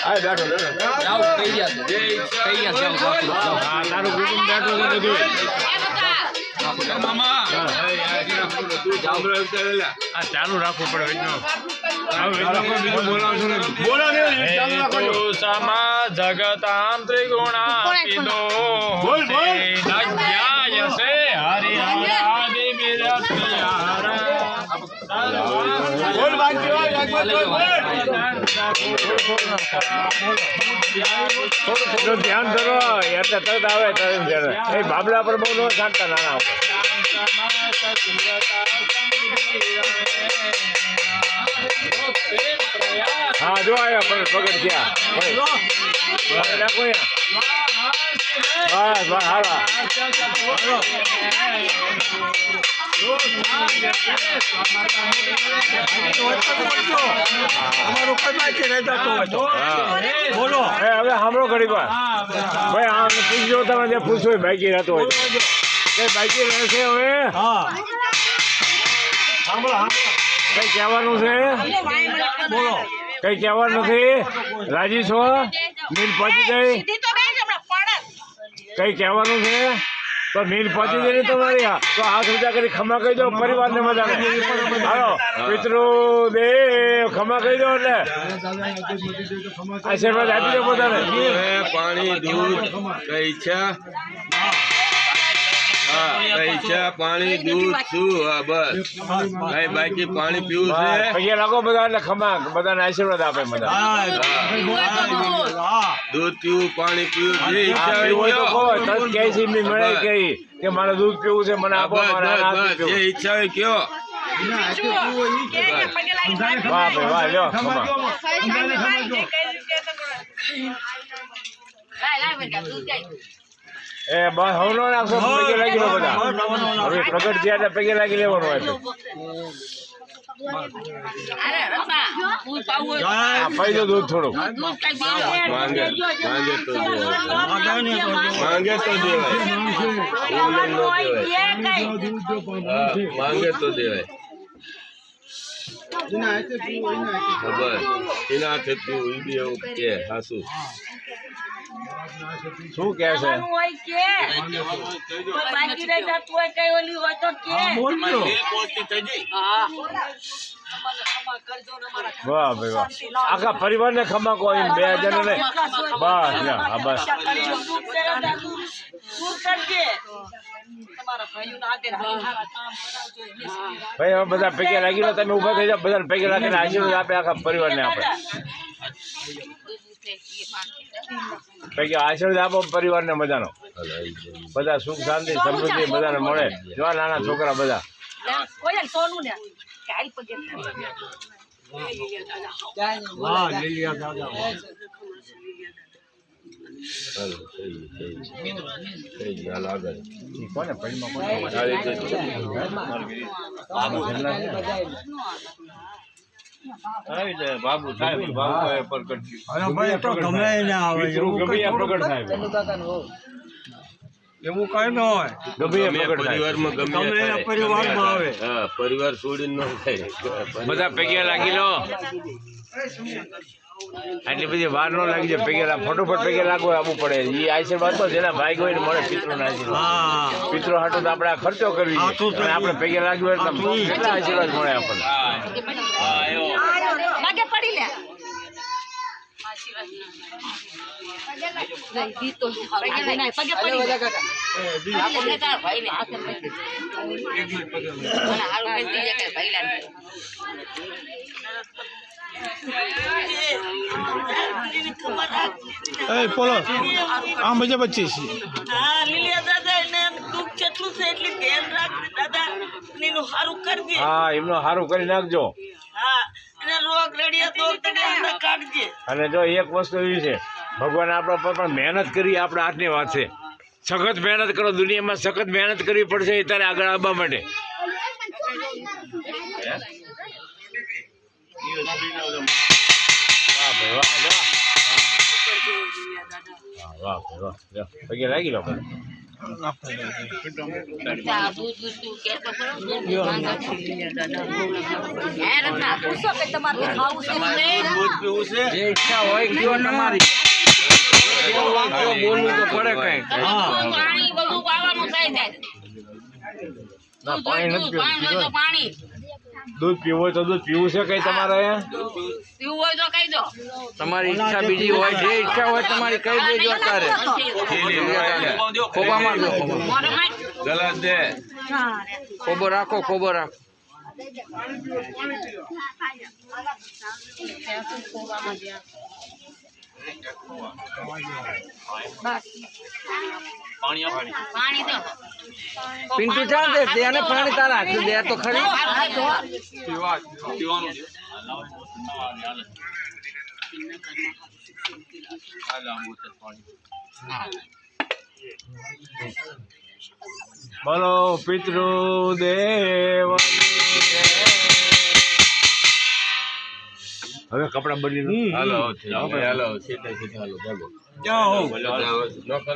આ બેઠો જાવ કઈ ગયા તારું કુટુંબ બેઠો છે બધું મામા ચાલુ રાખવું પડે જગતામ ત્રિગુણાતીતો નજ્ઞાયસે હરિહરાદિ ધ્યાન ધરો એટલે તરત આવે એ બાબલા પર બહુ ન શાંતા નાના હા જો આવ્યા પણ પગડ ગયા બસ બસ હારા બોલો હવે સાંભળો ઘડી વાર ભાઈ આમ પૂછજો તમે જે પૂછો બાઈકી રહેતો હોય બાઈકી રહેશે હવે કઈ કહેવાનું છે બોલો કઈ કહેવાનું નથી રાજી છો મિલ પહોંચી જાય કઈ કહેવાનું છે તો મિલ પહોંચી જાય તમારી તો હાથ ઊંચા કરી ખમા કહી દો પરિવારને મજા હાલો પિતૃ દેવ ખમા કહી દો એટલે આશીર્વાદ આપી દો પોતાને પાણી દૂધ કઈ છે પાણી દૂધ શું બસ કઈ બાકી પાણી પીવું છે પૈયા લાગો બધા એટલે ખમા બધાને આશીર્વાદ આપે બધા દૂધ પીવું પાણી પીવું જે ઈચ્છા મળે કે મારે દૂધ પીવું છે મને આપો જે ઈચ્છા હોય કયો વાહ ભાઈ વાહ લ્યો એ બસ હવે નો નાખશો પગે લાગી લો બધા હવે પ્રગટ થયા એટલે પગે લાગી લેવાનું હોય પૈજો દૂધ થોડું માંગે તો દેવાય ખબર એના હાથે પીવું બી એવું કે હાસુ શું કે છે વાહ ભાઈ વાહ આખા પરિવારને ખમા કોઈ બે જણ ને બસ હા બસ ભાઈ હવે બધા પૈકી લાગી લો તમે ઉભા થઈ જાઓ બધા પૈકી લાગીને આશીર્વાદ આપે આખા પરિવારને આપણે પૈકી આશીર્વાદ આપો પરિવારને મજાનો બધા સુખ શાંતિ સમૃદ્ધિ બધાને મળે જો નાના છોકરા બધા બાબુ સાહેબ પ્રગટ એવું કઈ ન હોય પરિવારમાં આવે પરિવાર છોડીને ન થાય બધા પૈકી લાગી લો આટલી બધી વાર ન લાગી જાય પૈકી ફટોફટ પૈકી લાગવો આવવું પડે એ આશીર્વાદ તો જેના ભાઈ હોય ને મળે પિતૃના આશીર્વાદ પિતૃ હાટો તો આપણે ખર્ચો કરવી અને આપણે પૈકી લાગ્યું હોય તો કેટલા આશીર્વાદ મળે આપણને બોલો આમ મજા બચી છે હા એમનું સારું કરી નાખજો અને જો એક વસ્તુ એવી છે ભગવાન આપણા પર પણ મહેનત કરી આપણા હાથની વાત છે સખત મહેનત કરો દુનિયામાં સખત મહેનત કરવી પડશે ત્યારે આગળ આવવા માટે વાહ ભાઈ વાહ પગે લાગી લો જે ઈચ્છા હોય કયો તમારી બોલવું તો પડે કઈ ના પાણી નથી પીવું દૂધ પીવું હોય તો દૂધ પીવું છે કઈ તમારે તમારી ઈચ્છા બીજી હોય જે ઈચ્છા હોય તમારી કઈ દેજો અત્યારે ખોબા મારજો ગલાસ દે ખોબો રાખો ખોબો રાખો પિન્ટુ ચા દે તેને પાણી તારા હાથ દે તો ખરી બોલો પિતૃદેવ હવે કપડા બદલી હાલો સીધા હાલો ભાગો જાઓ નોખો